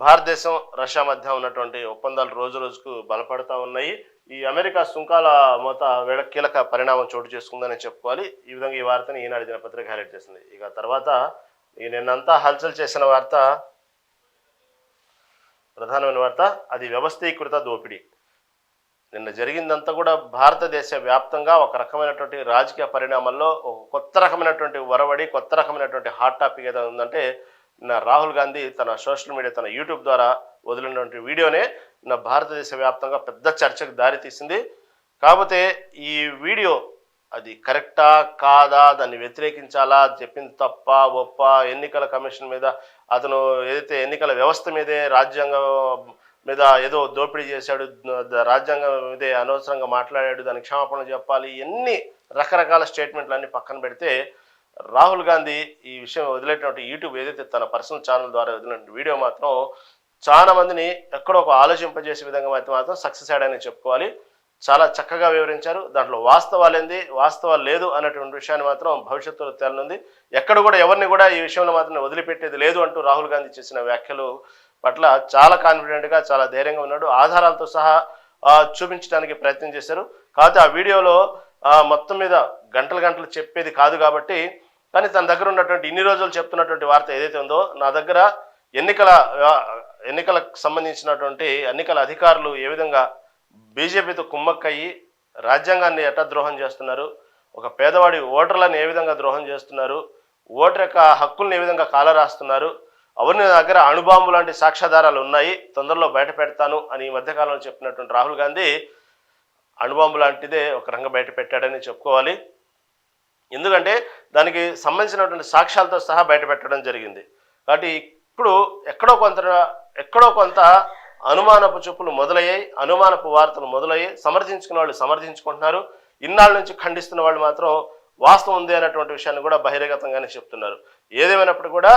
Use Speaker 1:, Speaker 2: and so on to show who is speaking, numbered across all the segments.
Speaker 1: భారతదేశం రష్యా మధ్య ఉన్నటువంటి ఒప్పందాలు రోజు రోజుకు బలపడతా ఉన్నాయి. ఈ అమెరికా సుంకాల మోత వేళ కీలక పరిణామం చోటు చేసుకుందని చెప్పుకోవాలి. ఈ విధంగా ఈ వార్తని ఈనాడు దినపత్రిక హైలైట్ చేసింది. ఇక తర్వాత ఈ నిన్నంతా హల్చల్ చేసిన వార్త, ప్రధానమైన వార్త, అది వ్యవస్థీకృత దోపిడీ. నిన్న జరిగిందంతా కూడా భారతదేశ వ్యాప్తంగా ఒక రకమైనటువంటి రాజకీయ పరిణామాల్లో ఒక కొత్త రకమైనటువంటి వరవడి, కొత్త రకమైనటువంటి హాట్ టాపిక్ ఏదో ఉందంటే రాహుల్ గాంధీ తన సోషల్ మీడియా, తన యూట్యూబ్ ద్వారా వదిలినటువంటి వీడియోనే భారతదేశ వ్యాప్తంగా పెద్ద చర్చకు దారితీసింది. కాకపోతే ఈ వీడియో అది కరెక్టా కాదా, దాన్ని వ్యతిరేకించాలా, చెప్పింది తప్ప ఒప్ప, ఎన్నికల కమిషన్ మీద అతను ఏదైతే ఎన్నికల వ్యవస్థ మీదే, రాజ్యాంగం మీద ఏదో దోపిడీ చేశాడు, రాజ్యాంగం మీదే అనవసరంగా మాట్లాడాడు, దానికి క్షమాపణ చెప్పాలి, ఎన్ని రకరకాల స్టేట్మెంట్లు అన్ని పక్కన పెడితే రాహుల్ గాంధీ ఈ విషయం వదిలేటువంటి యూట్యూబ్ ఏదైతే తన పర్సనల్ ఛానల్ ద్వారా వదిలిన వీడియో మాత్రం చాలా మందిని ఎక్కడో ఒక ఆలోచింపజేసే విధంగా మాత్రం సక్సెస్ అయ్యాడని చెప్పుకోవాలి. చాలా చక్కగా వివరించారు. దాంట్లో వాస్తవాలేంది, వాస్తవాలు లేదు అనేటువంటి విషయాన్ని మాత్రం భవిష్యత్తులో తేలనుంది. ఎక్కడ కూడా ఎవరిని కూడా ఈ విషయంలో మాత్రం వదిలిపెట్టేది లేదు అంటూ రాహుల్ గాంధీ చేసిన వ్యాఖ్యలు పట్ల చాలా కాన్ఫిడెంట్గా, చాలా ధైర్యంగా ఉన్నాడు. ఆధారాలతో సహా చూపించడానికి ప్రయత్నం చేశారు. కాకపోతే ఆ వీడియోలో మొత్తం మీద గంటలు గంటలు చెప్పేది కాదు కాబట్టి, కానీ తన దగ్గర ఉన్నటువంటి ఇన్ని రోజులు చెప్తున్నటువంటి వార్త ఏదైతే ఉందో, నా దగ్గర ఎన్నికలకు సంబంధించినటువంటి ఎన్నికల అధికారులు ఏ విధంగా బీజేపీతో కుమ్మక్కయ్యి రాజ్యాంగాన్ని ఎట్లా ద్రోహం చేస్తున్నారు, ఒక పేదవాడి ఓటర్లను ఏ విధంగా ద్రోహం చేస్తున్నారు, ఓటర్ యొక్క హక్కుల్ని ఏ విధంగా కాలరాస్తున్నారు, అవన్నీ నా దగ్గర అణుబాంబు లాంటి సాక్ష్యాధారాలు ఉన్నాయి, తొందరలో బయట పెడతాను అని ఈ మధ్యకాలంలో చెప్పినటువంటి రాహుల్ గాంధీ అణుబాంబు లాంటిదే ఒక రంగం బయట పెట్టాడని చెప్పుకోవాలి. ఎందుకంటే దానికి సంబంధించినటువంటి సాక్ష్యాలతో సహా బయట పెట్టడం జరిగింది. కాబట్టి ఇప్పుడు ఎక్కడో కొంత అనుమానపు చూపులు మొదలయ్యాయి, అనుమానపు వార్తలు మొదలయ్యాయి. సమర్థించుకున్న వాళ్ళు సమర్థించుకుంటున్నారు, ఇన్నాళ్ళ నుంచి ఖండిస్తున్న వాళ్ళు మాత్రం వాస్తవం ఉంది అనేటువంటి విషయాన్ని కూడా బహిరంగతంగానే చెప్తున్నారు. ఏదేమైనప్పుడు కూడా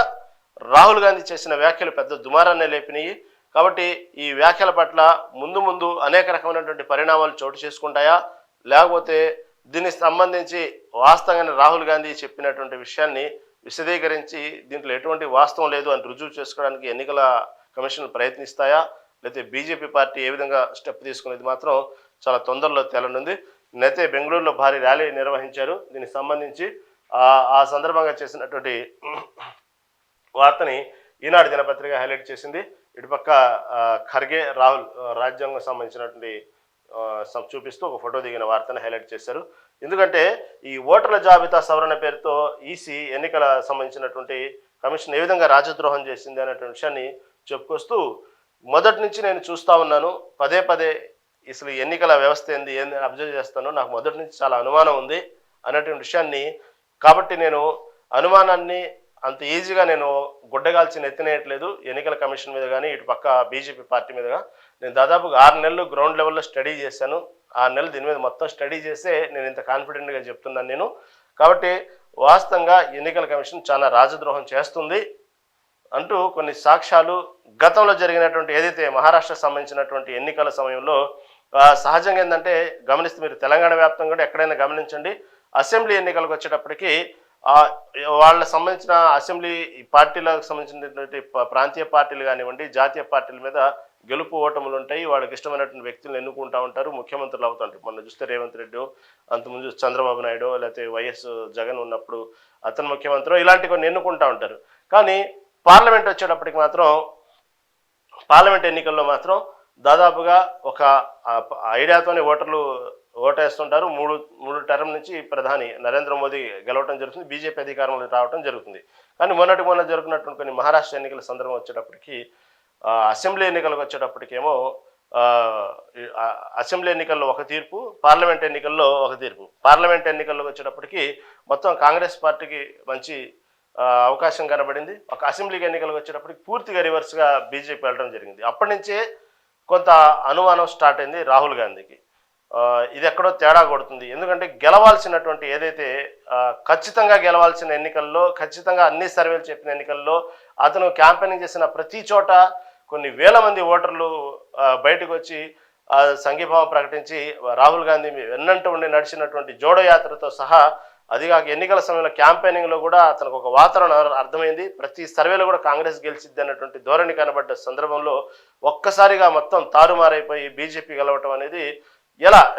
Speaker 1: రాహుల్ గాంధీ చేసిన వ్యాఖ్యలు పెద్ద దుమారాన్ని లేపినాయి. కాబట్టి ఈ వ్యాఖ్యల పట్ల ముందు ముందు అనేక రకమైనటువంటి పరిణామాలు చోటు చేసుకుంటాయా, లేకపోతే దీనికి సంబంధించి వాస్తవంగానే రాహుల్ గాంధీ చెప్పినటువంటి విషయాన్ని విశదీకరించి దీంట్లో ఎటువంటి వాస్తవం లేదు అని రుజువు చేసుకోవడానికి ఎన్నికల కమిషన్ ప్రయత్నిస్తాయా, లేకపోతే బీజేపీ పార్టీ ఏ విధంగా స్టెప్ తీసుకునేది మాత్రం చాలా తొందరలో తేలనుంది. నేతే బెంగళూరులో భారీ ర్యాలీ నిర్వహించారు. దీనికి సంబంధించి ఆ సందర్భంగా చేసినటువంటి వార్తని ఈనాడు దినపత్రిక హైలైట్ చేసింది. ఇటుపక్క ఖర్గే రాహుల్ రాజ్యాంగం సంబంధించినటువంటి చూపిస్తూ ఒక ఫోటో దిగిన వార్తను హైలైట్ చేశారు. ఎందుకంటే ఈ ఓటర్ల జాబితా సవరణ పేరుతో ఈసీ ఎన్నికల సంబంధించినటువంటి కమిషన్ ఏ విధంగా రాజద్రోహం చేసింది అనేటువంటి విషయాన్ని చెప్పుకొస్తూ, మొదటి నుంచి నేను చూస్తూ ఉన్నాను, పదే పదే అసలు ఎన్నికల వ్యవస్థ ఏంది అబ్జర్వ్ చేస్తాను, నాకు మొదటి నుంచి చాలా అనుమానం ఉంది అనేటువంటి విషయాన్ని, కాబట్టి నేను అనుమానాన్ని అంత ఈజీగా నేను గుడ్డగాల్చి నెత్తినేయట్లేదు ఎన్నికల కమిషన్ మీద కానీ, ఇటు పక్క బీజేపీ పార్టీ మీదుగా. నేను దాదాపుగా 6 నెలలు గ్రౌండ్ లెవెల్లో స్టడీ చేశాను. 6 నెలలు దీని మీద మొత్తం స్టడీ చేసే నేను ఇంత కాన్ఫిడెంట్గా చెప్తున్నాను నేను. కాబట్టి వాస్తవంగా ఎన్నికల కమిషన్ చాలా రాజద్రోహం చేస్తుంది అంటూ కొన్ని సాక్ష్యాలు, గతంలో జరిగినటువంటి ఏదైతే మహారాష్ట్రకు సంబంధించినటువంటి ఎన్నికల సమయంలో సహజంగా ఏంటంటే గమనిస్తే మీరు తెలంగాణ వ్యాప్తంగా కూడా ఎక్కడైనా గమనించండి, అసెంబ్లీ ఎన్నికలకు వచ్చేటప్పటికి వాళ్ళ సంబంధించిన అసెంబ్లీ పార్టీలకు సంబంధించినటువంటి ప్రాంతీయ పార్టీలు కానివ్వండి, జాతీయ పార్టీల మీద గెలుపు ఓటములు ఉంటాయి. వాళ్ళకి ఇష్టమైనటువంటి వ్యక్తులను ఎన్నుకుంటూ ఉంటారు, ముఖ్యమంత్రులు అవుతుంటారు. మొన్న చూస్తే రేవంత్ రెడ్డి, అంతకుముందు చంద్రబాబు నాయుడు, లేకపోతే వైఎస్ జగన్ ఉన్నప్పుడు అతను ముఖ్యమంత్రి, ఇలాంటి కొన్ని ఎన్నుకుంటూ ఉంటారు. కానీ పార్లమెంట్ వచ్చేటప్పటికి మాత్రం, పార్లమెంట్ ఎన్నికల్లో మాత్రం దాదాపుగా ఒక ఐడియాతోనే ఓటర్లు ఓటేస్తుంటారు. మూడు టర్మ్ నుంచి ప్రధాని నరేంద్ర మోదీ గెలవడం జరుగుతుంది, బీజేపీ అధికారంలో రావడం జరుగుతుంది. కానీ మొన్న జరుగుతున్నటువంటి కొన్ని మహారాష్ట్ర ఎన్నికల సందర్భం వచ్చేటప్పటికి, అసెంబ్లీ ఎన్నికలకు వచ్చేటప్పటికేమో అసెంబ్లీ ఎన్నికల్లో ఒక తీర్పు, పార్లమెంట్ ఎన్నికల్లో ఒక తీర్పు. పార్లమెంట్ ఎన్నికల్లో వచ్చేటప్పటికి మొత్తం కాంగ్రెస్ పార్టీకి మంచి అవకాశం కనబడింది. ఒక అసెంబ్లీకి ఎన్నికలకు వచ్చేటప్పటికి పూర్తిగా రివర్స్గా బీజేపీ వెళ్ళడం జరిగింది. అప్పటి నుంచే కొంత అనుమానం స్టార్ట్ అయింది రాహుల్ గాంధీకి, ఇది ఎక్కడో తేడా కొడుతుంది. ఎందుకంటే గెలవాల్సినటువంటి ఏదైతే ఖచ్చితంగా గెలవాల్సిన ఎన్నికల్లో, ఖచ్చితంగా అన్ని సర్వేలు చెప్పిన ఎన్నికల్లో అతను క్యాంపెయినింగ్ చేసిన ప్రతి చోట కొన్ని వేల మంది ఓటర్లు బయటకు వచ్చి సంఘీభావం ప్రకటించి రాహుల్ గాంధీ వెన్నంటూ ఉండి నడిచినటువంటి జోడో యాత్రతో సహా అది కాక ఎన్నికల సమయంలో క్యాంపెయినింగ్లో కూడా అతనికి ఒక వాతావరణం అర్థమైంది. ప్రతి సర్వేలో కూడా కాంగ్రెస్ గెలిచిద్ది అన్నటువంటి ధోరణి కనబడ్డ సందర్భంలో ఒక్కసారిగా మొత్తం తారుమారైపోయి బీజేపీ గెలవటం అనేది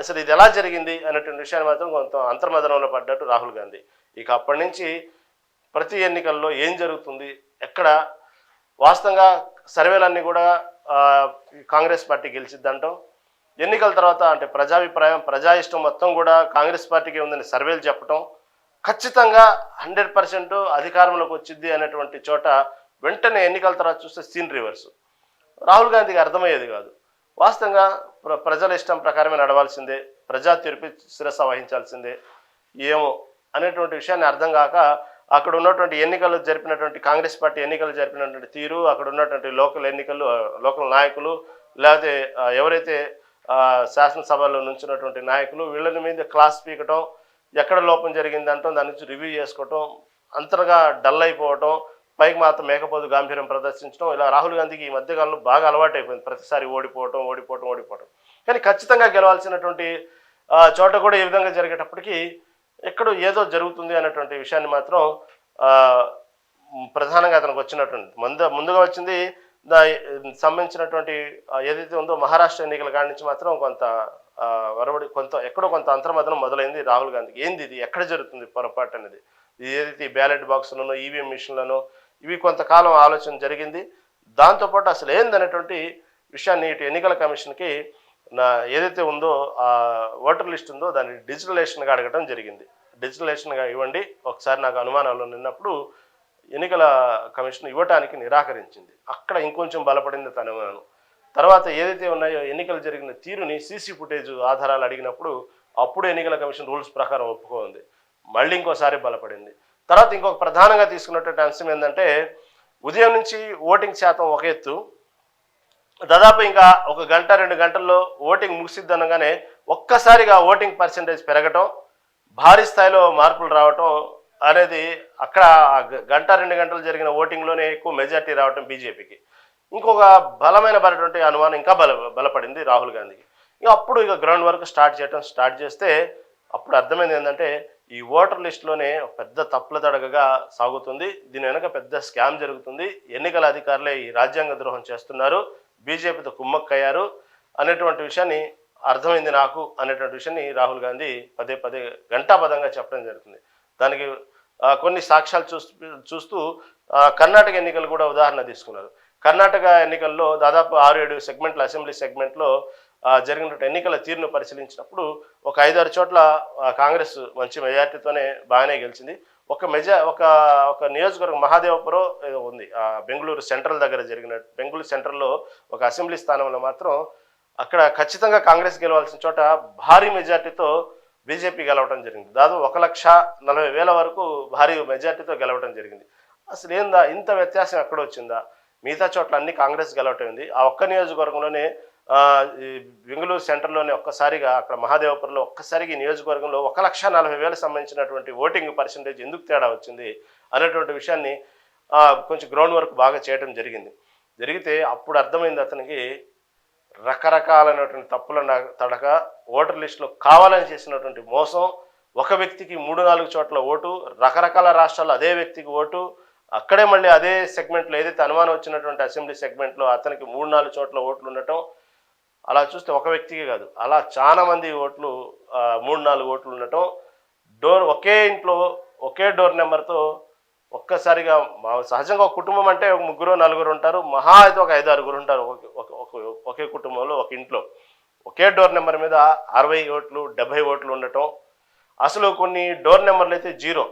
Speaker 1: అసలు ఇది ఎలా జరిగింది అనేటువంటి విషయాన్ని మాత్రం కొంత అంతర్మదనంలో పడ్డట్టు రాహుల్ గాంధీ. ఇక అప్పటి నుంచి ప్రతి ఎన్నికల్లో ఏం జరుగుతుంది, ఎక్కడ వాస్తవంగా సర్వేలన్నీ కూడా కాంగ్రెస్ పార్టీ గెలిచిద్దంటాం. ఎన్నికల తర్వాత అంటే ప్రజాభిప్రాయం ప్రజా ఇష్టం మొత్తం కూడా కాంగ్రెస్ పార్టీకి ఉందని సర్వేలు చెప్పటం, ఖచ్చితంగా 100% అధికారంలోకి వచ్చింది అనేటువంటి చోట వెంటనే ఎన్నికల తర్వాత చూస్తే సీన్ రివర్స్. రాహుల్ గాంధీకి అర్థమయ్యేది కాదు. వాస్తవంగా ప్రజల ఇష్టం ప్రకారమే నడవాల్సిందే, ప్రజా తీర్పు శిరస వహించాల్సిందే ఏమో అనేటువంటి విషయాన్ని అర్థం కాక అక్కడ ఉన్నటువంటి ఎన్నికలు జరిపినటువంటి కాంగ్రెస్ పార్టీ ఎన్నికలు జరిపినటువంటి తీరు, అక్కడ ఉన్నటువంటి లోకల్ నాయకులు లేకపోతే ఎవరైతే శాసనసభలో నుంచినటువంటి నాయకులు వీళ్ళని మీద క్లాస్ పీకటం, ఎక్కడ లోపం జరిగిందంటాం, దాని నుంచి రివ్యూ చేసుకోవటం, అంతగా డల్ అయిపోవటం, పైకి మాత్రం మేకపోతు గాంభీర్యం ప్రదర్శించడం, ఇలా రాహుల్ గాంధీకి ఈ మధ్యకాలంలో బాగా అలవాటైపోయింది. ప్రతిసారి ఓడిపోవటం. కానీ ఖచ్చితంగా గెలవాల్సినటువంటి చోట కూడా ఈ విధంగా జరిగేటప్పటికీ ఎక్కడో ఏదో జరుగుతుంది అనేటువంటి విషయాన్ని మాత్రం ప్రధానంగా అతనికి వచ్చినటువంటి ముందుగా వచ్చింది సంబంధించినటువంటి ఏదైతే ఉందో మహారాష్ట్ర ఎన్నికల కాడి నుంచి మాత్రం కొంత వరవడి ఎక్కడో కొంత అంతర్మదనం మొదలైంది రాహుల్ గాంధీకి. ఏంది ఇది, ఎక్కడ జరుగుతుంది పొరపాటు అనేది, ఏదైతే బ్యాలెట్ బాక్సులను ఈవీఎం మిషన్లను ఇవి కొంతకాలం ఆలోచన జరిగింది. దాంతోపాటు అసలు ఏందనేటువంటి విషయాన్ని ఇటు ఎన్నికల కమిషన్కి ఏదైతే ఉందో ఆ ఓటర్ లిస్ట్ ఉందో దాన్ని డిజిటలైజేషన్గా అడగడం జరిగింది. డిజిటలైజేషన్గా ఇవ్వండి, ఒకసారి నాకు అనుమానాలు నిన్నప్పుడు ఎన్నికల కమిషన్ ఇవ్వటానికి నిరాకరించింది. అక్కడ ఇంకొంచెం బలపడింది తన అనుమానం. తర్వాత ఏదైతే ఉన్నాయో ఎన్నికలు జరిగిన తీరుని సీసీ ఫుటేజ్ ఆధారాలు అడిగినప్పుడు అప్పుడు ఎన్నికల కమిషన్ రూల్స్ ప్రకారం ఒప్పుకోంది. మళ్ళీ ఇంకోసారి బలపడింది. తర్వాత ఇంకొక ప్రధానంగా తీసుకున్నటువంటి అంశం ఏంటంటే ఉదయం నుంచి ఓటింగ్ శాతం ఒక ఎత్తు, దాదాపు ఇంకా 1 గంట 2 గంటల్లో ఓటింగ్ ముగిసిద్దనగానే ఒక్కసారిగా ఓటింగ్ పర్సెంటేజ్ పెరగటం, భారీ స్థాయిలో మార్పులు రావటం అనేది అక్కడ గంట 2 గంటలు జరిగిన ఓటింగ్లోనే ఎక్కువ మెజార్టీ రావటం బీజేపీకి. ఇంకొక బలమైనటువంటి అనుమానం ఇంకా బలపడింది రాహుల్ గాంధీకి. అప్పుడు గ్రౌండ్ వర్క్ స్టార్ట్ చేస్తే అప్పుడు అర్థమైంది ఏంటంటే ఈ ఓటర్ లిస్టులోనే పెద్ద తప్పుల తడగగా సాగుతుంది, దీని వెనక పెద్ద స్కామ్ జరుగుతుంది, ఎన్నికల అధికారులే ఈ రాజ్యాంగ ద్రోహం చేస్తున్నారు, బీజేపీతో కుమ్మక్కయ్యారు అనేటువంటి విషయాన్ని అర్థమైంది నాకు అనేటువంటి విషయాన్ని రాహుల్ గాంధీ పదే గంటాపదంగా చెప్పడం జరుగుతుంది. దానికి కొన్ని సాక్ష్యాలు చూస్తూ కర్ణాటక ఎన్నికలు కూడా ఉదాహరణ తీసుకున్నారు. కర్ణాటక ఎన్నికల్లో దాదాపు 6-7 సెగ్మెంట్ల అసెంబ్లీ సెగ్మెంట్లో జరిగినటువంటి ఎన్నికల తీరును పరిశీలించినప్పుడు ఒక 5-6 చోట్ల కాంగ్రెస్ మంచి మెజార్టీతోనే బాగానే గెలిచింది. ఒక నియోజకవర్గం మహాదేవపురం ఉంది, బెంగళూరు సెంట్రల్ దగ్గర బెంగళూరు సెంట్రల్లో ఒక అసెంబ్లీ స్థానంలో మాత్రం అక్కడ ఖచ్చితంగా కాంగ్రెస్ గెలవాల్సిన చోట భారీ మెజార్టీతో బీజేపీ గెలవడం జరిగింది. దాదాపు 1,40,000 వరకు భారీ మెజార్టీతో గెలవడం జరిగింది. అసలు ఇంత వ్యత్యాసం ఎక్కడ వచ్చిందా? మిగతా చోట్ల అన్ని కాంగ్రెస్ గెలవటం ఉంది. ఆ ఒక్క నియోజకవర్గంలోనే బెంగళూరు సెంటర్లోనే ఒక్కసారిగా అక్కడ మహాదేవపురంలో ఒక్కసారిగా ఈ నియోజకవర్గంలో 1,40,000 సంబంధించినటువంటి ఓటింగ్ పర్సెంటేజ్ ఎందుకు తేడా వచ్చింది అనేటువంటి విషయాన్ని కొంచెం గ్రౌండ్ వర్క్ బాగా చేయడం జరిగితే అప్పుడు అర్థమైంది అతనికి రకరకాలైనటువంటి తప్పుల తడక, ఓటర్ లిస్టులో కావాలని చేసినటువంటి మోసం, ఒక వ్యక్తికి 3-4 చోట్ల ఓటు, రకరకాల రాష్ట్రాల్లో అదే వ్యక్తికి ఓటు, అక్కడే మళ్ళీ అదే సెగ్మెంట్లో ఏదైతే అనుమానం వచ్చినటువంటి అసెంబ్లీ సెగ్మెంట్లో అతనికి 3-4 చోట్ల ఓట్లు ఉండటం, అలా చూస్తే ఒక వ్యక్తికి కాదు అలా చాలా మంది ఓట్లు 3-4 ఓట్లు ఉండటం, ఒకే ఇంట్లో ఒకే డోర్ నెంబర్తో ఒక్కసారిగా సహజంగా ఒక కుటుంబం అంటే 3-4 ఉంటారు, మహా అయితే ఒక 5-6 ఉంటారు ఒకే కుటుంబంలో ఒక ఇంట్లో. ఒకే డోర్ నెంబర్ మీద 60 ఓట్లు 70 ఓట్లు ఉండటం, అసలు కొన్ని డోర్ నెంబర్లు అయితే జీరో,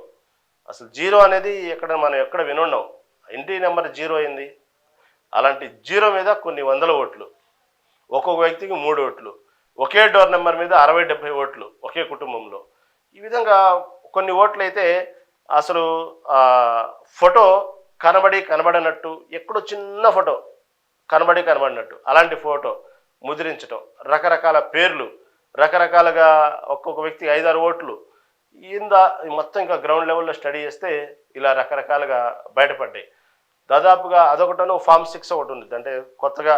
Speaker 1: అసలు జీరో అనేది మనం ఎక్కడ వినున్నాం, ఇంటి నెంబర్ జీరో అయింది. అలాంటి జీరో మీద కొన్ని 100 ఓట్లు, ఒక్కొక్క వ్యక్తికి 3 ఓట్లు, ఒకే డోర్ నెంబర్ మీద 60-70 ఓట్లు ఒకే కుటుంబంలో. ఈ విధంగా కొన్ని ఓట్లు అయితే అసలు ఫోటో కనబడినట్టు, ఎక్కడో చిన్న ఫోటో కనబడినట్టు అలాంటి ఫోటో ముద్రించటం, రకరకాల పేర్లు, రకరకాలుగా ఒక్కొక్క వ్యక్తికి 5-6 ఓట్లు, మొత్తం ఇంకా గ్రౌండ్ లెవెల్లో స్టడీ చేస్తే ఇలా రకరకాలుగా బయటపడ్డాయి. దాదాపుగా అదొకటను ఫామ్ 6 ఒకటి ఉంది. అంటే కొత్తగా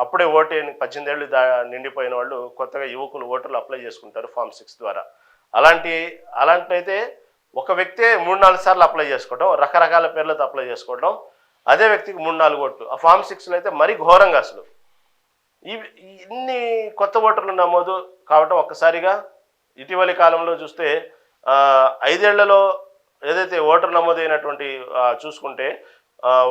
Speaker 1: అప్పుడే ఓటు 18 ఏళ్ళు నిండిపోయిన వాళ్ళు కొత్తగా యువకులు ఓటర్లు అప్లై చేసుకుంటారు ఫామ్ 6 ద్వారా. అలాంటి అలాంటినైతే ఒక వ్యక్తే 3-4 సార్లు అప్లై చేసుకోవడం, రకరకాల పేర్లతో అప్లై చేసుకోవడం, అదే వ్యక్తికి 3-4 ఓట్లు. ఆ ఫామ్ 6లో అయితే మరీ ఘోరంగా అసలు ఇన్ని కొత్త ఓటర్లు నమోదు కావటం ఒక్కసారిగా ఇటీవలి కాలంలో చూస్తే 5 ఏళ్లలో ఏదైతే ఓటర్ నమోదైనటువంటి చూసుకుంటే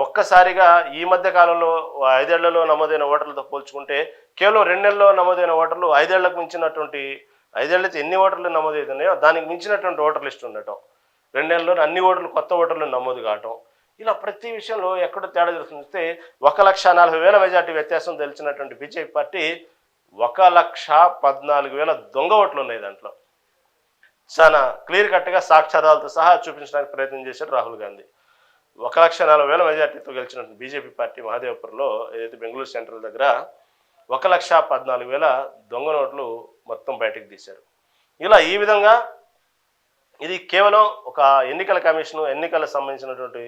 Speaker 1: ఒక్కసారిగా ఈ మధ్య కాలంలో 5 ఏళ్లలో నమోదైన ఓటర్లతో పోల్చుకుంటే కేవలం 2 నెలల్లో నమోదైన ఓటర్లు 5 ఏళ్లకు మించినటువంటి 5 ఏళ్ళైతే ఎన్ని ఓటర్లు నమోదవుతున్నాయో దానికి మించినటువంటి ఓటర్ లిస్ట్ ఉండటం, 2 నెలల్లో అన్ని ఓటర్లు కొత్త ఓటర్లు నమోదు కావటం, ఇలా ప్రతి విషయంలో ఎక్కడో తేడా జరుగుతుంది. 1,40,000 మెజార్టీ వ్యత్యాసం తెలిసినటువంటి బీజేపీ పార్టీ 1,14,000 దొంగ ఓట్లు ఉన్నాయి దాంట్లో. చాలా క్లియర్ కట్గా సాక్ష్యాధారాలతో సహా చూపించడానికి ప్రయత్నం చేశారు రాహుల్ గాంధీ. 1,40,000 మెజార్టీతో గెలిచినటువంటి బీజేపీ పార్టీ మహదేవ్పూర్లో ఏదైతే బెంగళూరు సెంట్రల్ దగ్గర 1,14,000 దొంగ నోట్లు మొత్తం బయటకు తీశారు. ఇలా ఈ విధంగా ఇది కేవలం ఒక ఎన్నికల కమిషన్ ఎన్నికలకు సంబంధించినటువంటి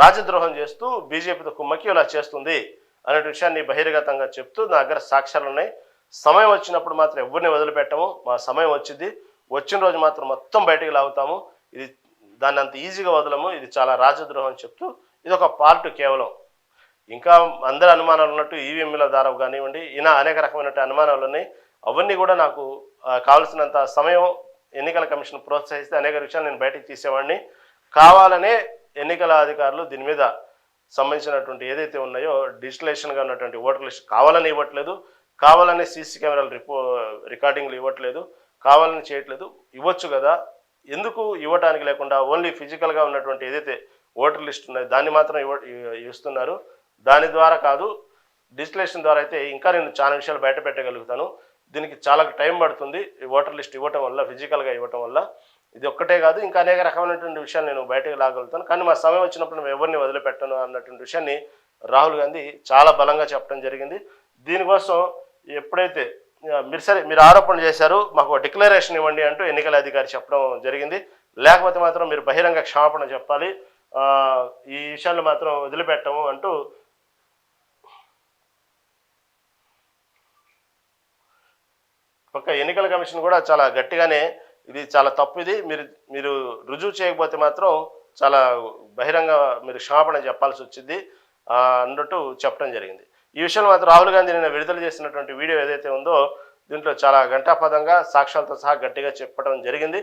Speaker 1: రాజద్రోహం చేస్తూ బీజేపీతో కుమ్మకి ఇలా చేస్తుంది అనే విషయాన్ని బహిర్గతంగా చెప్తూ నా దగ్గర సాక్ష్యాలు ఉన్నాయి. సమయం వచ్చినప్పుడు మాత్రం ఎవరిని వదిలిపెట్టము, మా సమయం వచ్చింది, వచ్చిన రోజు మాత్రం మొత్తం బయటకు లాగుతాము, ఇది దాన్ని అంత ఈజీగా వదలము, ఇది చాలా రాజద్రోహం అని చెప్తూ ఇది ఒక పార్ట్ కేవలం. ఇంకా అందరి అనుమానాలు ఉన్నట్టు ఈవీఎంల ద్వారా కానివ్వండి, ఈయన అనేక రకమైన అనుమానాలు ఉన్నాయి. అవన్నీ కూడా నాకు కావాల్సినంత సమయం ఎన్నికల కమిషన్ ప్రోత్సహిస్తే అనేక విషయాలు నేను బయటకు తీసేవాడిని. కావాలనే ఎన్నికల అధికారులు దీని మీద సంబంధించినటువంటి ఏదైతే ఉన్నాయో డిజిటలైజేషన్గా ఉన్నటువంటి ఓటర్ లిస్ట్ కావాలని ఇవ్వట్లేదు, కావాలని సీసీ కెమెరాలు రికార్డింగ్లు ఇవ్వట్లేదు, కావాలని చేయట్లేదు. ఇవ్వచ్చు కదా, ఎందుకు ఇవ్వడానికి లేకుండా ఓన్లీ ఫిజికల్గా ఉన్నటువంటి ఏదైతే ఓటర్ లిస్ట్ ఉన్నాయో దాన్ని మాత్రం ఇస్తున్నారు. దాని ద్వారా కాదు, డిజిటలైజేషన్ ద్వారా అయితే ఇంకా నేను చాలా విషయాలు బయట పెట్టగలుగుతాను. దీనికి చాలా టైం పడుతుంది. ఓటర్ లిస్ట్ ఇవ్వటం వల్ల, ఫిజికల్గా ఇవ్వటం వల్ల. ఇది ఒక్కటే కాదు, ఇంకా అనేక రకమైనటువంటి విషయాలు నేను బయటకు లాగలుగుతాను. కానీ మా సమయం వచ్చినప్పుడు మేము ఎవరిని వదిలిపెట్టను అన్నటువంటి విషయాన్ని రాహుల్ గాంధీ చాలా బలంగా చెప్పడం జరిగింది. దీనికోసం ఎప్పుడైతే మీరు ఆరోపణలు చేశారు, మాకు డిక్లరేషన్ ఇవ్వండి అంటూ ఎన్నికల అధికారి చెప్పడం జరిగింది. లేకపోతే మాత్రం మీరు బహిరంగ క్షమాపణ చెప్పాలి, ఈ విషయాన్ని మాత్రం వదిలిపెట్టము అంటూ ఒక ఎన్నికల కమిషన్ కూడా చాలా గట్టిగానే ఇది చాలా తప్పు, ఇది మీరు రుజువు చేయకపోతే మాత్రం చాలా బహిరంగ మీరు క్షమాపణ చెప్పాల్సి వచ్చింది అన్నట్టు చెప్పడం జరిగింది. ఈ విషయంలో మాత్రం రాహుల్ గాంధీ నిన్న విడుదల చేసినటువంటి వీడియో ఏదైతే ఉందో దీంట్లో చాలా గంటాపదంగా సాక్ష్యాలతో సహా గట్టిగా చెప్పడం జరిగింది.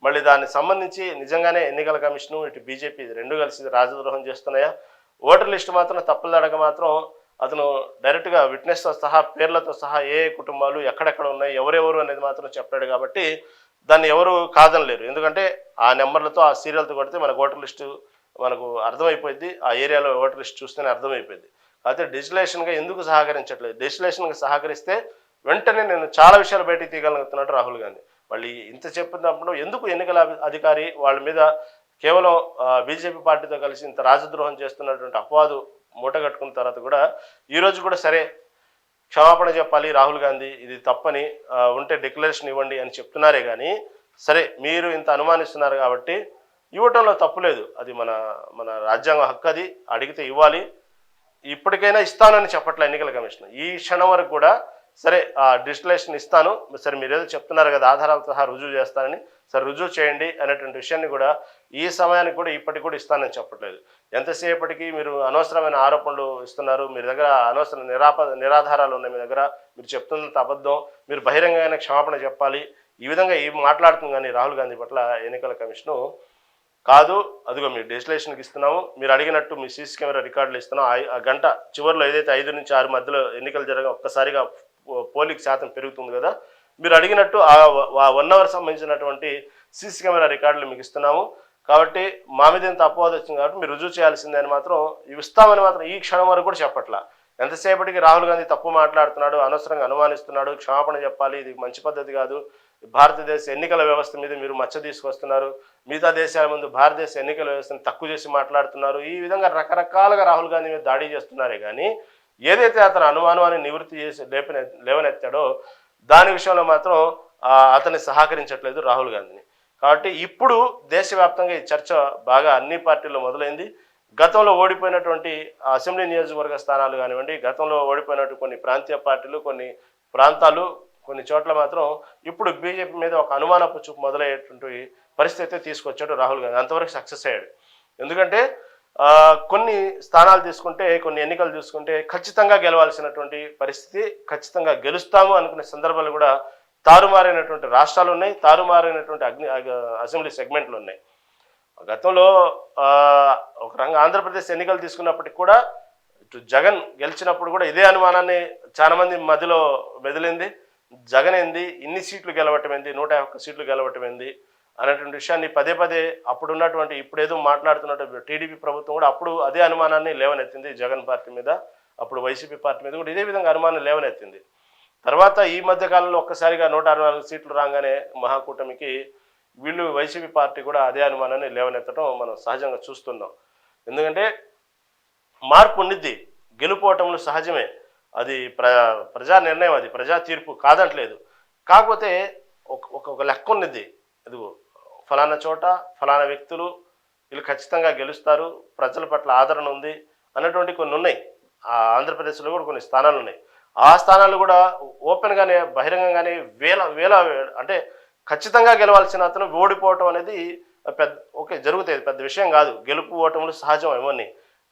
Speaker 1: మళ్ళీ దానికి సంబంధించి నిజంగానే ఎన్నికల కమిషను ఇటు బీజేపీ రెండు కలిసి రాజద్రోహం చేస్తున్నాయా, ఓటర్ లిస్టు మాత్రం తప్పులడగ మాత్రం అతను డైరెక్ట్గా విట్నెస్తో సహా పేర్లతో సహా ఏ కుటుంబాలు ఎక్కడెక్కడ ఉన్నాయి ఎవరెవరు అనేది మాత్రం చెప్పాడు. కాబట్టి దాన్ని ఎవరు కాదనలేరు, ఎందుకంటే ఆ నెంబర్లతో ఆ సీరియల్తో కొడితే మనకు ఓటర్ లిస్టు మనకు అర్థమైపోయింది, ఆ ఏరియాలో ఓటర్ లిస్ట్ చూస్తేనే అర్థమైపోయింది. అయితే డిజిటలైజేషన్గా ఎందుకు సహకరించట్లేదు, డిజిటలైజేషన్గా సహకరిస్తే వెంటనే నేను చాలా విషయాలు బయటికి తీయగలుగుతున్నాడు రాహుల్ గాంధీ. మళ్ళీ ఇంత చెప్పినప్పుడు ఎందుకు ఎన్నికల అధికారి వాళ్ళ మీద కేవలం బీజేపీ పార్టీతో కలిసి ఇంత రాజద్రోహం చేస్తున్నటువంటి అపవాదు మూటగట్టుకున్న తర్వాత కూడా ఈరోజు కూడా సరే క్షమాపణ చెప్పాలి రాహుల్ గాంధీ, ఇది తప్పని ఉంటే డిక్లరేషన్ ఇవ్వండి అని చెప్తున్నారే కానీ, సరే మీరు ఇంత అనుమానిస్తున్నారు కాబట్టి ఇవ్వటంలో తప్పు లేదు, అది మన రాజ్యాంగ హక్కు, అది అడిగితే ఇవ్వాలి, ఇప్పటికైనా ఇస్తానని చెప్పట్లే ఎన్నికల కమిషన్. ఈ క్షణం వరకు కూడా సరే డిజిటలైజేషన్ ఇస్తాను, సరే మీరు ఏదో చెప్తున్నారు కదా ఆధారాలతో సహా రుజువు చేస్తానని, సరే రుజువు చేయండి అనేటువంటి విషయాన్ని కూడా ఈ సమయానికి కూడా ఇప్పటికి కూడా ఇస్తానని చెప్పట్లేదు. ఎంతసేపటికి మీరు అనవసరమైన ఆరోపణలు ఇస్తున్నారు, మీ దగ్గర అనవసర నిరాధారాలు ఉన్నాయి, మీ దగ్గర మీరు చెప్తున్నంత అబద్ధం, మీరు బహిరంగంగానే క్షమాపణ చెప్పాలి, ఈ విధంగా ఏం మాట్లాడుతుంది. కానీ రాహుల్ గాంధీ పట్ల ఎన్నికల కమిషను కాదు, అదిగో మీరు డిజిటలైజేషన్కి ఇస్తున్నాము, మీరు అడిగినట్టు మీ సీసీ కెమెరా రికార్డులు ఇస్తున్నాం, ఆ గంట చివరిలో ఏదైతే 5 నుంచి 6 మధ్యలో ఎన్నికలు జరగ ఒక్కసారిగా పోలింగ్ శాతం పెరుగుతుంది కదా, మీరు అడిగినట్టు ఆ 1 అవర్ సంబంధించినటువంటి సీసీ కెమెరా రికార్డులు మీకు ఇస్తున్నాము, కాబట్టి మా మీద ఎంత అపవాదం వచ్చింది కాబట్టి మీరు రుజువు చేయాల్సిందే అని మాత్రం ఇస్తామని మాత్రం ఈ క్షణం వరకు కూడా చెప్పట్లా. ఎంతసేపటికి రాహుల్ గాంధీ తప్పు మాట్లాడుతున్నాడు, అనవసరంగా అనుమానిస్తున్నాడు, క్షమాపణ చెప్పాలి, ఇది మంచి పద్ధతి కాదు, భారతదేశ ఎన్నికల వ్యవస్థ మీద మీరు మచ్చ తీసుకొస్తున్నారు, మిగతా దేశాల ముందు భారతదేశ ఎన్నికల వ్యవస్థను తక్కువ చేసి మాట్లాడుతున్నారు, ఈ విధంగా రకరకాలుగా రాహుల్ గాంధీ మీద దాడి చేస్తున్నారే కానీ ఏదైతే అతను అనుమానాన్ని నివృత్తి చేసి లేవనెత్తాడో దాని విషయంలో మాత్రం అతన్ని సహకరించట్లేదు రాహుల్ గాంధీని. కాబట్టి ఇప్పుడు దేశవ్యాప్తంగా ఈ చర్చ బాగా అన్ని పార్టీల్లో మొదలైంది. గతంలో ఓడిపోయినటువంటి అసెంబ్లీ నియోజకవర్గ స్థానాలు కానివ్వండి, గతంలో ఓడిపోయినట్టు కొన్ని ప్రాంతీయ పార్టీలు, కొన్ని ప్రాంతాలు కొన్ని చోట్ల మాత్రం ఇప్పుడు బీజేపీ మీద ఒక అనుమానపు చూపు మొదలయ్యేటువంటి పరిస్థితి తీసుకొచ్చాడు రాహుల్ గాంధీ. అంతవరకు సక్సెస్ అయ్యాడు. ఎందుకంటే కొన్ని స్థానాలు తీసుకుంటే, కొన్ని ఎన్నికలు చూసుకుంటే ఖచ్చితంగా గెలవాల్సినటువంటి పరిస్థితి, ఖచ్చితంగా గెలుస్తాము అనుకునే సందర్భాలు కూడా తారుమారైనటువంటి రాష్ట్రాలు ఉన్నాయి, తారుమారైనటువంటి అసెంబ్లీ సెగ్మెంట్లు ఉన్నాయి. గతంలో ఒక రంగ ఆంధ్రప్రదేశ్ ఎన్నికలు తీసుకున్నప్పటికి కూడా ఇటు జగన్ గెలిచినప్పుడు కూడా ఇదే అనుమానాన్ని చాలా మంది మధ్యలో మెదిలింది. జగన్ ఏంది ఇన్ని సీట్లు గెలవటమైంది, 151 సీట్లు గెలవటమైంది అనేటువంటి విషయాన్ని పదే పదే అప్పుడున్నటువంటి ఇప్పుడేదో మాట్లాడుతున్నట్టు టీడీపీ ప్రభుత్వం కూడా అప్పుడు అదే అనుమానాన్ని లేవనెత్తింది జగన్ పార్టీ మీద, అప్పుడు వైసీపీ పార్టీ మీద కూడా ఇదే విధంగా అనుమానం లేవనెత్తింది. తర్వాత ఈ మధ్య కాలంలో ఒక్కసారిగా 164 సీట్లు రాగానే మహాకూటమికి వీళ్ళు వైసీపీ పార్టీ కూడా అదే అనుమానాన్ని లేవనెత్తడం మనం సహజంగా చూస్తున్నాం. ఎందుకంటే మార్పు ఉండిద్ది, గెలుపోవటంలో సహజమే, అది ప్రజా నిర్ణయం, అది ప్రజా తీర్పు కాదంటలేదు. కాకపోతే ఒక లెక్క ఉన్నది, ఇదిగో ఫలానా చోట ఫలానా వ్యక్తులు వీళ్ళు ఖచ్చితంగా గెలుస్తారు, ప్రజల పట్ల ఆదరణ ఉంది అన్నటువంటి కొన్ని ఉన్నాయి. ఆంధ్రప్రదేశ్లో కూడా కొన్ని స్థానాలు ఉన్నాయి. ఆ స్థానాలు కూడా ఓపెన్గానే బహిరంగంగానే వేల అంటే ఖచ్చితంగా గెలవాల్సిన అతను ఓడిపోవటం అనేది పెద్ద ఓకే జరుగుతాయి, పెద్ద విషయం కాదు, గెలుపు ఓటములు సహజం ఇవన్నీ.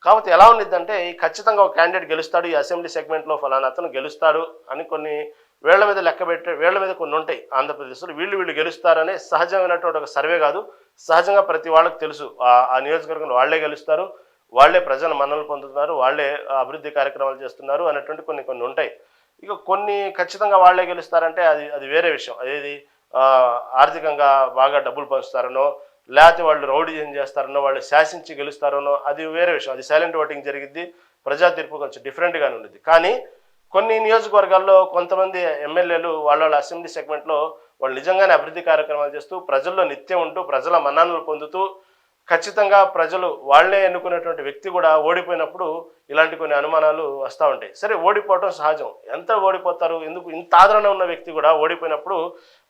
Speaker 1: కాబట్టి ఎలా ఉండిద్దంటే ఈ ఖచ్చితంగా ఒక క్యాండిడేట్ గెలుస్తాడు, ఈ అసెంబ్లీ సెగ్మెంట్లో ఫలానా అతను గెలుస్తాడు అని కొన్ని వేళ్ల మీద వేళ్ల మీద కొన్ని ఉంటాయి ఆంధ్రప్రదేశ్లో. వీళ్ళు గెలుస్తారనే సహజమైనటువంటి ఒక సర్వే కాదు, సహజంగా ప్రతి వాళ్ళకి తెలుసు ఆ నియోజకవర్గంలో వాళ్లే గెలుస్తారు, వాళ్లే ప్రజల మన్ననలు పొందుతున్నారు, వాళ్లే అభివృద్ధి కార్యక్రమాలు చేస్తున్నారు అనేటువంటి కొన్ని ఉంటాయి. ఇక కొన్ని ఖచ్చితంగా వాళ్లే గెలుస్తారంటే అది వేరే విషయం. అదేది ఆర్థికంగా బాగా డబ్బులు పంచుతారనో, లేకపోతే వాళ్ళు రౌడీజం చేస్తారనో, వాళ్ళు శాసించి గెలుస్తారనో అది వేరే విషయం. అది సైలెంట్ ఓటింగ్ జరిగిద్ది, ప్రజా తీర్పు కొంచెం డిఫరెంట్గానే ఉండిద్ది. కానీ కొన్ని నియోజకవర్గాల్లో కొంతమంది ఎమ్మెల్యేలు వాళ్ళ అసెంబ్లీ సెగ్మెంట్లో వాళ్ళు నిజంగానే అభివృద్ధి కార్యక్రమాలు చేస్తూ ప్రజల్లో నిత్యం ఉంటూ ప్రజల మన్ననలు పొందుతూ ఖచ్చితంగా ప్రజలు వాళ్లే ఎన్నుకునేటువంటి వ్యక్తి కూడా ఓడిపోయినప్పుడు ఇలాంటి కొన్ని అనుమానాలు వస్తూ ఉంటాయి. సరే, ఓడిపోవటం సహజం, ఎంత ఓడిపోతారు, ఎందుకు ఇంత ఆదరణ ఉన్న వ్యక్తి కూడా ఓడిపోయినప్పుడు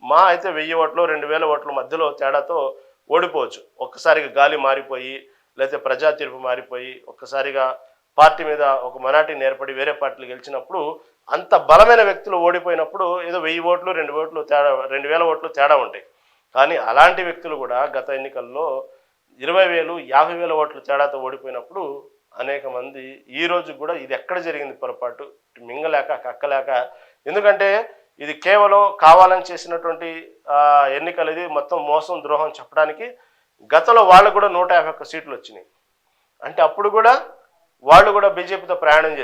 Speaker 1: మా అయితే 1000 ఓట్లు 2000 ఓట్ల మధ్యలో తేడాతో ఓడిపోవచ్చు. ఒక్కసారిగా గాలి మారిపోయి, లేకపోతే ప్రజా తీర్పు మారిపోయి, ఒక్కసారిగా పార్టీ మీద ఒక మనాటిని ఏర్పడి వేరే పార్టీలు గెలిచినప్పుడు అంత బలమైన వ్యక్తులు ఓడిపోయినప్పుడు ఏదో 1000 ఓట్లు 2000 ఓట్లు తేడా ఉంటాయి. కానీ అలాంటి వ్యక్తులు కూడా గత ఎన్నికల్లో 20,000 50,000 ఓట్ల తేడాతో ఓడిపోయినప్పుడు అనేక మంది ఈ రోజు కూడా ఇది ఎక్కడ జరిగింది పొరపాటు, మింగలేక కక్కలేక, ఎందుకంటే ఇది కేవలం కావాలని చేసినటువంటి ఎన్నికలు, ఇది మొత్తం మోసం ద్రోహం చెప్పడానికి గతంలో వాళ్ళకు కూడా 151 సీట్లు వచ్చినాయి. అంటే అప్పుడు కూడా వాళ్ళు కూడా బీజేపీతో ప్రయాణం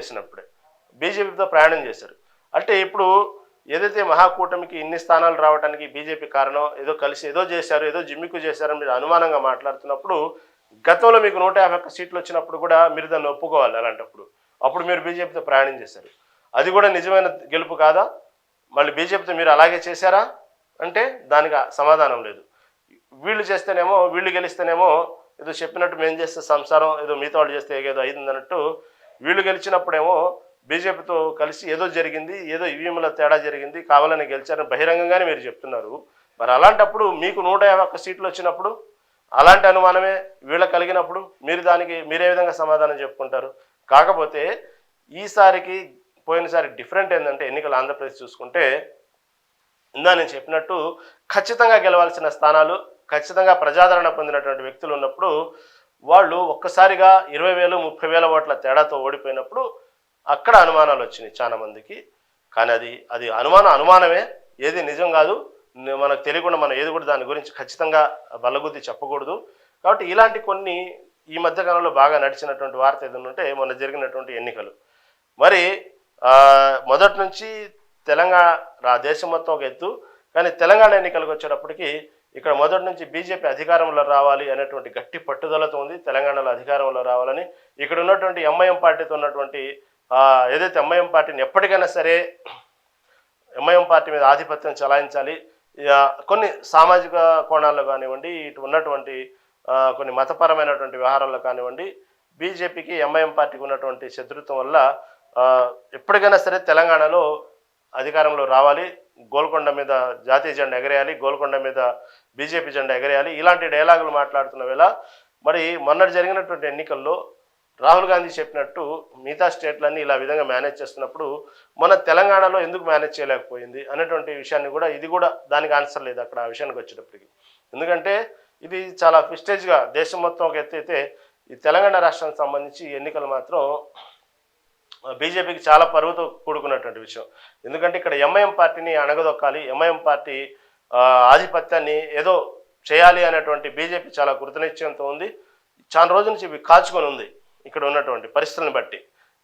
Speaker 1: చేశారు. అంటే ఇప్పుడు ఏదైతే మహాకూటమికి ఇన్ని స్థానాలు రావడానికి బీజేపీ కారణం, ఏదో కలిసి ఏదో చేశారు, ఏదో జిమ్మికు చేశారని మీరు అనుమానంగా మాట్లాడుతున్నప్పుడు, గతంలో మీకు 151 సీట్లు వచ్చినప్పుడు కూడా మీరు దాన్ని ఒప్పుకోవాలి. అలాంటప్పుడు అప్పుడు మీరు బీజేపీతో ప్రయాణం చేశారు, అది కూడా నిజమైన గెలుపు కాదా? మళ్ళీ బీజేపీతో మీరు అలాగే చేశారా అంటే దానికి సమాధానం లేదు. వీళ్ళు చేస్తేనేమో, వీళ్ళు గెలిస్తేనేమో ఏదో చెప్పినట్టు మేము చేస్తే సంసారం, ఏదో మిగతా వాళ్ళు చేస్తే ఏదో అయింది అన్నట్టు, వీళ్ళు గెలిచినప్పుడేమో బీజేపీతో కలిసి ఏదో జరిగింది, ఏదో ఈవీఎంల తేడా జరిగింది, కావాలని గెలిచారని బహిరంగంగానే మీరు చెప్తున్నారు. మరి అలాంటప్పుడు మీకు 151 సీట్లు వచ్చినప్పుడు, అలాంటి అనుమానమే వీళ్ళకి కలిగినప్పుడు మీరే విధంగా సమాధానం చెప్పుకుంటారు? కాకపోతే ఈసారికి పోయినసారి డిఫరెంట్ ఏంటంటే, ఎన్నికలు ఆంధ్రప్రదేశ్ చూసుకుంటే ఇందా నేను చెప్పినట్టు ఖచ్చితంగా గెలవాల్సిన స్థానాలు, ఖచ్చితంగా ప్రజాదరణ పొందినటువంటి వ్యక్తులు ఉన్నప్పుడు వాళ్ళు ఒక్కసారిగా 20,000 30,000 ఓట్ల తేడాతో ఓడిపోయినప్పుడు అక్కడ అనుమానాలు వచ్చినాయి చాలా మందికి. కానీ అది అనుమానమే, ఏది నిజం కాదు. మనకు తెలియకుండా మనం ఏది కూడా దాని గురించి ఖచ్చితంగా బల్లగుద్ది చెప్పకూడదు. కాబట్టి ఇలాంటి కొన్ని ఈ మధ్యకాలంలో బాగా నడిచినటువంటి వార్త ఏదంటే మొన్న జరిగినటువంటి ఎన్నికలు. మరి మొదటి నుంచి తెలంగాణ దేశం మొత్తం ఒక ఎత్తు, కానీ తెలంగాణ ఎన్నికలకు వచ్చేటప్పటికి ఇక్కడ మొదటి నుంచి బీజేపీ అధికారంలో రావాలి అనేటువంటి గట్టి పట్టుదలతో ఉంది. తెలంగాణలో అధికారంలో రావాలని ఇక్కడ ఉన్నటువంటి ఎంఐఎం పార్టీతో ఉన్నటువంటి ఏదైతే ఎంఐఎం పార్టీని ఎప్పటికైనా సరే ఎంఐఎం పార్టీ మీద ఆధిపత్యం చలాయించాలి, కొన్ని సామాజిక కోణాల్లో కానివ్వండి, ఇటు ఉన్నటువంటి కొన్ని మతపరమైనటువంటి వ్యవహారాల్లో కానివ్వండి, బీజేపీకి ఎంఐఎం పార్టీకి ఉన్నటువంటి శత్రుత్వం వల్ల ఎప్పటికైనా సరే తెలంగాణలో అధికారంలో రావాలి, గోల్కొండ మీద జాతీయ జెండా ఎగరేయాలి, గోల్కొండ మీద బీజేపీ జెండా ఎగరేయాలి, ఇలాంటి డైలాగులు మాట్లాడుతున్న వేళ మరి మొన్నటి జరిగినటువంటి ఎన్నికల్లో రాహుల్ గాంధీ చెప్పినట్టు మిగతా స్టేట్లన్నీ ఇలా విధంగా మేనేజ్ చేస్తున్నప్పుడు మన తెలంగాణలో ఎందుకు మేనేజ్ చేయలేకపోయింది అనేటువంటి విషయాన్ని కూడా ఇది కూడా దానికి ఆన్సర్ లేదు అక్కడ ఆ విషయానికి వచ్చేటప్పటికి. ఎందుకంటే ఇది చాలా ప్రిస్టేజ్గా దేశం మొత్తం ఒక ఎత్తు అయితే ఈ తెలంగాణ రాష్ట్రానికి సంబంధించి ఎన్నికలు మాత్రం బీజేపీకి చాలా పరువుతో కూడుకున్నటువంటి విషయం. ఎందుకంటే ఇక్కడ ఎంఐఎం పార్టీని అణగదొక్కాలి, ఎంఐఎం పార్టీ ఆధిపత్యాన్ని ఏదో చేయాలి అనేటువంటి బీజేపీ చాలా కృతనిశ్చయంతో ఉంది. చాలా రోజుల నుంచి ఇవి కాచుకొని ఉంది ఇక్కడ ఉన్నటువంటి పరిస్థితులను బట్టి.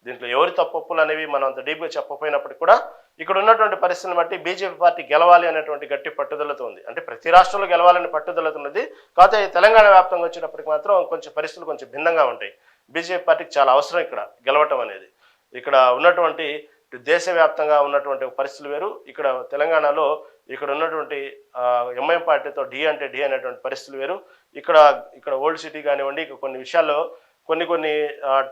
Speaker 1: దీంట్లో ఎవరి తప్పులు అనేవి మనం అంత డీప్గా చెప్పకపోయినప్పటికీ కూడా ఇక్కడ ఉన్నటువంటి పరిస్థితులను బట్టి బీజేపీ పార్టీ గెలవాలి అనేటువంటి గట్టి పట్టుదలతో ఉంది. అంటే ప్రతి రాష్ట్రంలో గెలవాలని పట్టుదలతో ఉన్నది. కాకపోతే తెలంగాణ వ్యాప్తంగా వచ్చేటప్పటికి మాత్రం కొంచెం పరిస్థితులు కొంచెం భిన్నంగా ఉంటాయి. బీజేపీ పార్టీకి చాలా అవసరం ఇక్కడ గెలవటం అనేది. ఇక్కడ ఉన్నటువంటి దేశవ్యాప్తంగా ఉన్నటువంటి పరిస్థితులు వేరు, ఇక్కడ తెలంగాణలో ఇక్కడ ఉన్నటువంటి ఎంఐఎం పార్టీతో ఢీ అంటే ఢీ అనేటువంటి పరిస్థితులు వేరు. ఇక్కడ ఓల్డ్ సిటీ కానివ్వండి, కొన్ని విషయాల్లో కొన్ని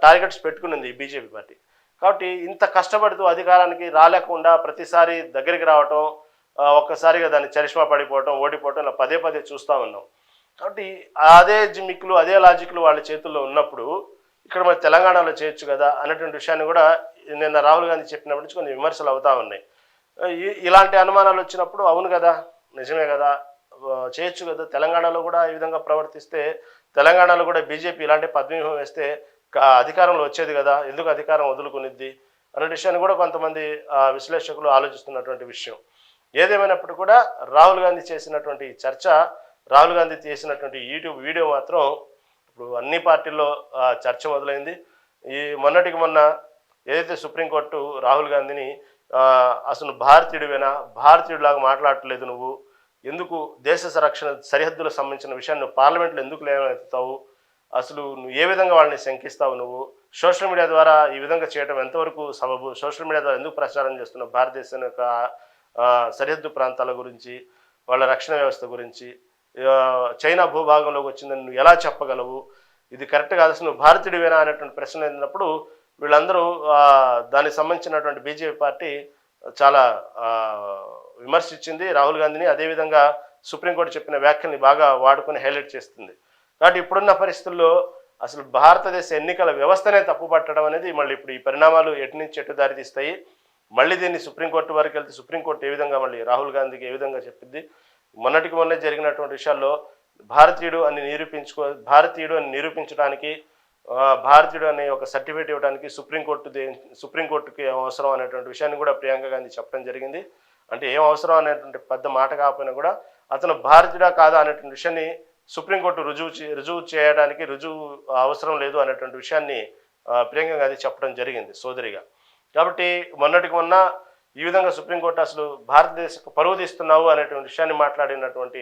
Speaker 1: టార్గెట్స్ పెట్టుకునింది ఈ బీజేపీ పార్టీ. కాబట్టి ఇంత కష్టపడుతూ అధికారానికి రాలేకుండా ప్రతిసారి దగ్గరికి రావటం, ఒక్కసారిగా దాన్ని చరిష్మా పడిపోవటం, ఓడిపోవటం ఇలా పదే పదే చూస్తూ ఉన్నాం. కాబట్టి అదే జిమ్మిక్లు అదే లాజిక్లు వాళ్ళ చేతుల్లో ఉన్నప్పుడు ఇక్కడ మరి తెలంగాణలో చేయొచ్చు కదా అనేటువంటి విషయాన్ని కూడా నిన్న రాహుల్ గాంధీ చెప్పినప్పటి నుంచి కొన్ని విమర్శలు అవుతూ ఉన్నాయి. ఇలాంటి అనుమానాలు వచ్చినప్పుడు అవును కదా, నిజమే కదా, చేయొచ్చు కదా, తెలంగాణలో కూడా ఈ విధంగా ప్రవర్తిస్తే తెలంగాణలో కూడా బీజేపీ ఇలాంటి పద్మవ్యూహం వేస్తే అధికారంలో వచ్చేది కదా, ఎందుకు అధికారం వదులుకునిద్ది అనే విషయాన్ని కూడా కొంతమంది విశ్లేషకులు ఆలోచిస్తున్నటువంటి విషయం. ఏదేమైనప్పుడు కూడా రాహుల్ గాంధీ చేసినటువంటి చర్చ, రాహుల్ గాంధీ చేసినటువంటి యూట్యూబ్ వీడియో మాత్రం ఇప్పుడు అన్ని పార్టీల్లో చర్చ మొదలైంది. ఈ మొన్నటికి మొన్న ఏదైతే సుప్రీంకోర్టు రాహుల్ గాంధీని అసలు భారతీయుడివేనా, భారతీయుడిలాగా మాట్లాడట్లేదు, నువ్వు ఎందుకు దేశ సంరక్షణ సరిహద్దులకు సంబంధించిన విషయాన్ని నువ్వు పార్లమెంట్లో ఎందుకు లేవనెత్తుతావు, అసలు నువ్వు ఏ విధంగా వాళ్ళని శంకిస్తావు, నువ్వు సోషల్ మీడియా ద్వారా ఈ విధంగా చేయడం ఎంతవరకు సబబు, సోషల్ మీడియా ద్వారా ఎందుకు ప్రచారం చేస్తున్నావు భారతదేశం యొక్క సరిహద్దు ప్రాంతాల గురించి, వాళ్ళ రక్షణ వ్యవస్థ గురించి, చైనా భూభాగంలోకి వచ్చిందని నువ్వు ఎలా చెప్పగలవు, ఇది కరెక్ట్ కాదు, అసలు నువ్వు భారతీయుడివేనా అనేటువంటి ప్రశ్న అయినప్పుడు వీళ్ళందరూ దానికి సంబంధించినటువంటి బీజేపీ పార్టీ చాలా విమర్శించింది రాహుల్ గాంధీని. అదేవిధంగా సుప్రీంకోర్టు చెప్పిన వ్యాఖ్యల్ని బాగా వాడుకొని హైలైట్ చేస్తుంది. కాబట్టి ఇప్పుడున్న పరిస్థితుల్లో అసలు భారతదేశ ఎన్నికల వ్యవస్థనే తప్పుపట్టడం అనేది మళ్ళీ ఇప్పుడు ఈ పరిణామాలు ఎటు నుంచి ఎటు దారితీస్తాయి, మళ్ళీ దీన్ని సుప్రీంకోర్టు వరకు వెళ్తే సుప్రీంకోర్టు ఏ విధంగా మళ్ళీ రాహుల్ గాంధీకి ఏ విధంగా చెప్పింది. మొన్నటికి మొన్న జరిగినటువంటి విషయాల్లో భారతీయుడు అని నిరూపించడానికి, భారతీయుడు అనే ఒక సర్టిఫికేట్ ఇవ్వడానికి సుప్రీంకోర్టుకి అవసరం అనేటువంటి విషయాన్ని కూడా ప్రియాంక గాంధీ చెప్పడం జరిగింది. అంటే ఏం అవసరం అనేటువంటి పెద్ద మాట కాకపోయినా కూడా అతను భారతీయుడా కాదా అనేటువంటి విషయాన్ని సుప్రీంకోర్టు రుజువు చేయడానికి అవసరం లేదు అనేటువంటి విషయాన్ని ప్రియాంక గాంధీ చెప్పడం జరిగింది సోదరిగా. కాబట్టి మొన్నటికి మొన్న ఈ విధంగా సుప్రీంకోర్టు అసలు భారతదేశకు పరువు తీస్తున్నావు అనేటువంటి విషయాన్ని మాట్లాడినటువంటి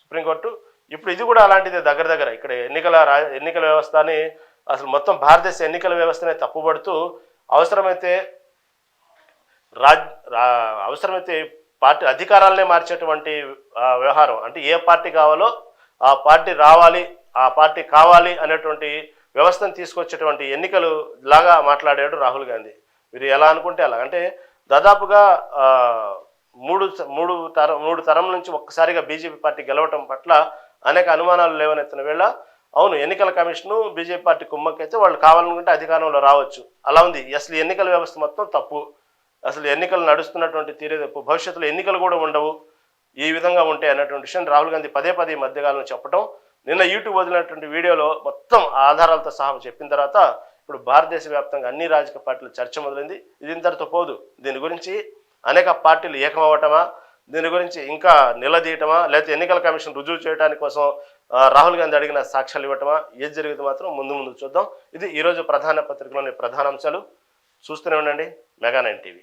Speaker 1: సుప్రీంకోర్టు ఇప్పుడు ఇది కూడా అలాంటిదే. దగ్గర ఇక్కడ ఎన్నికల వ్యవస్థని అసలు మొత్తం భారతదేశ ఎన్నికల వ్యవస్థనే తప్పుపడుతూ అవసరమైతే పార్టీ అధికారాలనే మార్చేటువంటి వ్యవహారం, అంటే ఏ పార్టీ కావాలో ఆ పార్టీ రావాలి, ఆ పార్టీ కావాలి అనేటువంటి వ్యవస్థను తీసుకొచ్చేటువంటి ఎన్నికలు లాగా మాట్లాడాడు రాహుల్ గాంధీ. మీరు ఎలా అనుకుంటే అలా, అంటే దాదాపుగా మూడు తరం నుంచి ఒక్కసారిగా బీజేపీ పార్టీ గెలవటం పట్ల అనేక అనుమానాలు లేవనెత్తిన వేళ అవును ఎన్నికల కమిషను బీజేపీ పార్టీ కుమ్మక్కైతే వాళ్ళు కావాలనుకుంటే అధికారంలో రావచ్చు, అలా ఉంది. అసలు ఎన్నికల వ్యవస్థ మొత్తం తప్పు, అసలు ఎన్నికలు నడుస్తున్నటువంటి తీరే తప్పు, భవిష్యత్తులో ఎన్నికలు కూడా ఉండవు, ఈ విధంగా ఉంటాయి అన్నటువంటి విషయం రాహుల్ గాంధీ పదే ఈ మధ్యకాలంలో చెప్పడం, నిన్న యూట్యూబ్ వదిలినటువంటి వీడియోలో మొత్తం ఆధారాలతో సహా చెప్పిన తర్వాత ఇప్పుడు భారతదేశ వ్యాప్తంగా అన్ని రాజకీయ పార్టీలు చర్చ మొదలైంది. ఇది ఇంతటితో పోదు, దీని గురించి అనేక పార్టీలు ఏకమవ్వటమా, దీని గురించి ఇంకా నిలదీయటమా, లేకపోతే ఎన్నికల కమిషన్ రుజువు చేయడానికి కోసం రాహుల్ గాంధీ అడిగిన సాక్ష్యాలు ఇవ్వటమా, ఏది జరిగితే మాత్రం ముందు చూద్దాం. ఇది ఈరోజు ప్రధాన పత్రికలోని ప్రధాన అంశాలు. చూస్తూనే ఉండండి మెగా 9 టీవీ.